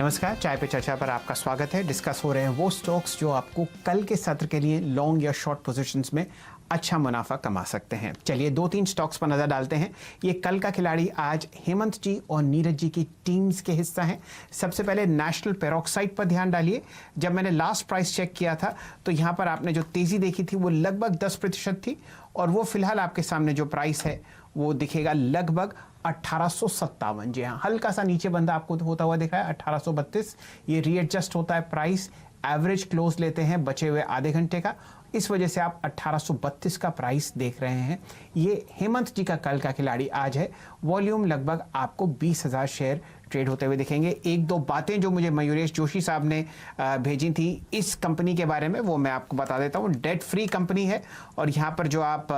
नमस्कार, चाय पे चर्चा पर आपका स्वागत है। डिस्कस हो रहे हैं वो स्टॉक्स जो आपको कल के सत्र के लिए लॉन्ग या शॉर्ट पोजीशंस में अच्छा मुनाफा कमा सकते हैं। चलिए 2-3 स्टॉक्स पर नजर डालते हैं। ये कल का खिलाड़ी आज हेमंत जी और नीरज जी की टीम्स के हिस्सा हैं। सबसे पहले नेशनल पेरोक्साइड पर ध्यान डालिए। जब मैंने लास्ट प्राइस चेक किया था तो यहाँ पर आपने जो तेजी देखी थी वो लगभग 10% थी और वो फिलहाल आपके सामने जो प्राइस है वो दिखेगा लगभग 1857। जी हाँ, हल्का सा नीचे बंदा आपको होता हुआ दिखा है 1832। ये रीएडजस्ट होता है प्राइस, एवरेज क्लोज लेते हैं बचे हुए आधे घंटे का, इस वजह से आप 1832 का प्राइस देख रहे हैं। ये हेमंत जी का कल का खिलाड़ी आज है। वॉल्यूम लगभग आपको 20,000 शेयर ट्रेड होते हुए दिखेंगे। एक दो बातें जो मुझे मयूरेश जोशी साहब ने भेजी थी इस कंपनी के बारे में वो मैं आपको बता देता हूँ। डेट फ्री कंपनी है और यहाँ पर जो आप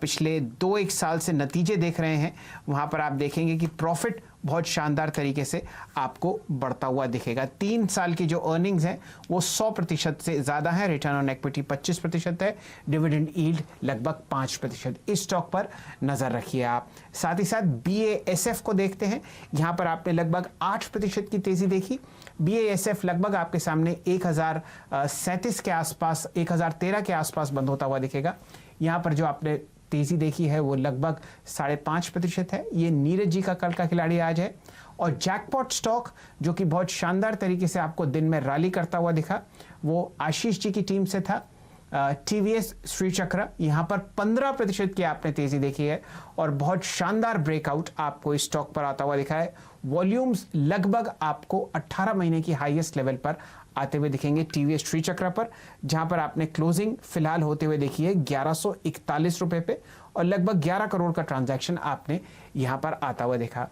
पिछले 2-1 साल से नतीजे देख रहे हैं वहाँ पर आप देखेंगे कि प्रॉफिट बहुत शानदार तरीके से आपको बढ़ता हुआ दिखेगा। 3 साल की जो अर्निंग्स हैं वो 100% से ज़्यादा है। रिटर्न ऑन इक्विटी 25% है। डिविडेंड यील्ड लगभग 5%। इस स्टॉक पर नज़र रखिए आप। साथ ही साथ BASF को देखते हैं। यहाँ पर आपने लगभग 8% की तेज़ी देखी। BASF लगभग आपके सामने 1037 के आसपास, 1013 के आसपास बंद होता हुआ दिखेगा। यहाँ पर जो आपने तेजी देखी है वो लगभग 5.5% है। ये नीरज जी का कल का खिलाड़ी आज है। और जैकपॉट स्टॉक जो कि बहुत शानदार तरीके से आपको दिन में रैली करता हुआ दिखा वो आशीष जी की टीम से था। TVS श्री चक्र, यहाँ पर 15% की आपने तेजी देखी है और बहुत शानदार ब्रेकआउट आपको इस स्टॉक पर आता हुआ दिखा है। वॉल्यूम्स लगभग आपको 18 महीने की हाईएस्ट लेवल पर आते हुए दिखेंगे TVS श्री चक्र पर, जहां पर आपने क्लोजिंग फिलहाल होते हुए देखी है 1141 रुपए पे और लगभग 11 करोड़ का ट्रांजैक्शन आपने यहां पर आता हुआ देखा।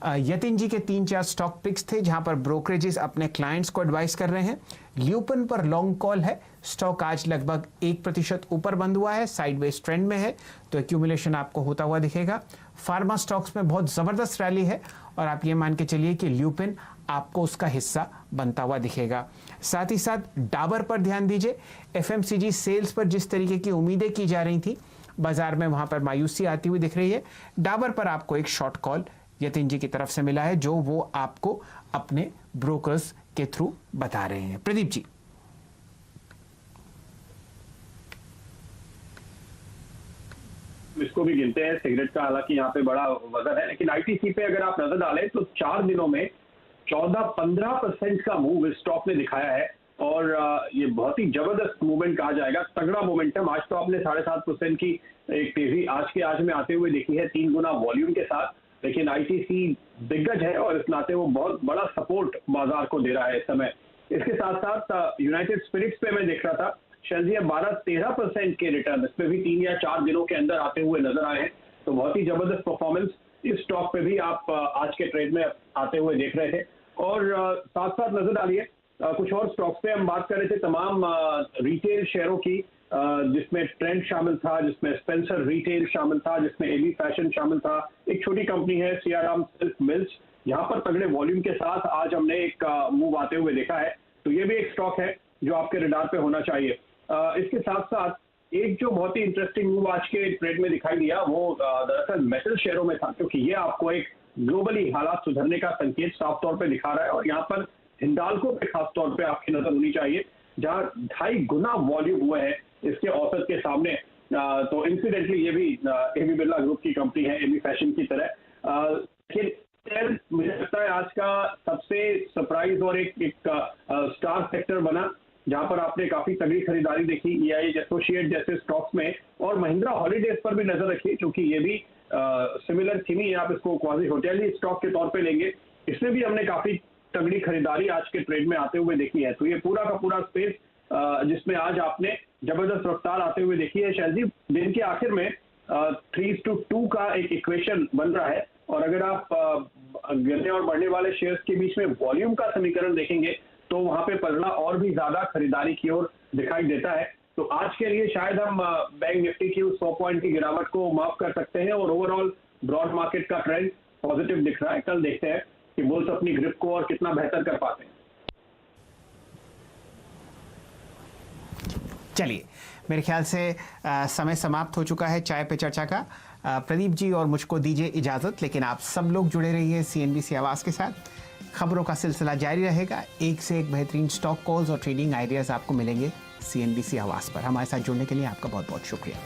यतिन जी के 3-4 स्टॉक पिक्स थे जहां पर ब्रोकरेजेस अपने क्लाइंट्स को एडवाइस कर रहे हैं। ल्यूपिन पर लॉन्ग कॉल है। स्टॉक आज लगभग 1% ऊपर बंद हुआ है, साइडवेज ट्रेंड में है, तो एक्यूमुलेशन आपको होता हुआ दिखेगा। फार्मा स्टॉक्स में बहुत जबरदस्त रैली है और आप ये मान के चलिए कि ल्यूपिन आपको उसका हिस्सा बनता हुआ दिखेगा। साथ ही साथ डाबर पर ध्यान दीजिए। FMCG सेल्स पर जिस तरीके की उम्मीदें की जा रही थी बाजार में वहां पर मायूसी आती हुई दिख रही है। डाबर पर आपको एक शॉर्ट कॉल यतिन जी की तरफ से मिला है जो वो आपको अपने ब्रोकर्स के थ्रू बता रहे हैं। प्रदीप जी, इसको भी गिनते हैं सिगरेट का, हालांकि यहाँ पे बड़ा वजन है, लेकिन ITC पे अगर आप नजर डालें तो 4 दिनों में 14-15% का मूव इस स्टॉक ने दिखाया है और ये बहुत ही जबरदस्त मूवमेंट कहा जाएगा, तगड़ा मोमेंटम। आज तो आपने 7.5% की एक तेजी आज में आते हुए देखी है 3 गुना वॉल्यूम के साथ, लेकिन ITC दिग्गज है और इस नाते वो बहुत बड़ा सपोर्ट बाजार को दे रहा है इस समय। इसके साथ साथ यूनाइटेड स्पिरिट्स पे मैं देख रहा था, शायद ये 12-13% के रिटर्न इसमें भी 3 या 4 दिनों के अंदर आते हुए नजर आए हैं, तो बहुत ही जबरदस्त परफॉर्मेंस इस स्टॉक पे भी आप आज के ट्रेड में आते हुए देख रहे थे। और साथ साथ नजर डालिए कुछ और स्टॉक्स पे हम बात कर रहे थे, तमाम रिटेल शेयरों की, जिसमें ट्रेंड शामिल था, जिसमें स्पेंसर रिटेल शामिल था, जिसमें AB फैशन शामिल था, एक छोटी कंपनी है सियाराम सिल्क मिल्स, यहाँ पर तगड़े वॉल्यूम के साथ आज हमने एक मूव आते हुए देखा है, तो ये भी एक स्टॉक है जो आपके रडार पे होना चाहिए। इसके साथ साथ एक जो बहुत ही इंटरेस्टिंग मूव आज के ट्रेड में दिखाई दिया वो दरअसल मेटल शेयरों में था, क्योंकि ये आपको एक ग्लोबली हालात सुधरने का संकेत साफ तौर पे दिखा रहा है और यहाँ पर हिंडाल्को पे खास तौर पे आपकी नजर होनी चाहिए, जहां 2.5 गुना वॉल्यूम हुए हैं इसके औसत के सामने। तो इंसिडेंटली ये भी AB बिरला ग्रुप की कंपनी है, AB फैशन की तरह। लेकिन मुझे लगता है आज का सबसे सरप्राइज और एक स्टार सेक्टर बना, जहां पर आपने काफी तगड़ी खरीदारी देखी EIH एसोसिएट जैसे स्टॉक्स में, और महिंद्रा हॉलीडेज पर भी नजर रखिए क्योंकि ये भी सिमिलर थीम ही, आप इसको क्वाजी होटल ही स्टॉक के तौर पे लेंगे, इसमें भी हमने काफी तगड़ी खरीदारी आज के ट्रेड में आते हुए देखी है। तो ये पूरा का पूरा स्पेस जिसमें आज आपने जबरदस्त रफ्तार आते हुए देखी है। शायद जी दिन के आखिर में 3:2 का एक इक्वेशन बन रहा है और अगर आप गिरने और बढ़ने वाले शेयर्स के बीच में वॉल्यूम का समीकरण देखेंगे तो वहां पे पलड़ा और भी ज्यादा खरीदारी की ओर दिखाई देता है। तो आज के लिए शायद हम बैंक निफ्टी की उस 100 पॉइंट की गिरावट को माफ कर सकते हैं और ओवरऑल ब्रॉड मार्केट का ट्रेंड पॉजिटिव दिख रहा है। कल देखते हैं कि बुल्स अपनी ग्रिप को और कितना बेहतर कर पाते हैं। चलिए मेरे ख्याल से समय समाप्त हो चुका है चाय पे चर्चा का। प्रदीप जी और मुझको दीजिए इजाज़त, लेकिन आप सब लोग जुड़े रहिए CNBC आवाज़ के साथ। खबरों का सिलसिला जारी रहेगा। एक से एक बेहतरीन स्टॉक कॉल्स और ट्रेडिंग आइडियाज आपको मिलेंगे CNBC आवाज पर। हमारे साथ जुड़ने के लिए आपका बहुत बहुत शुक्रिया।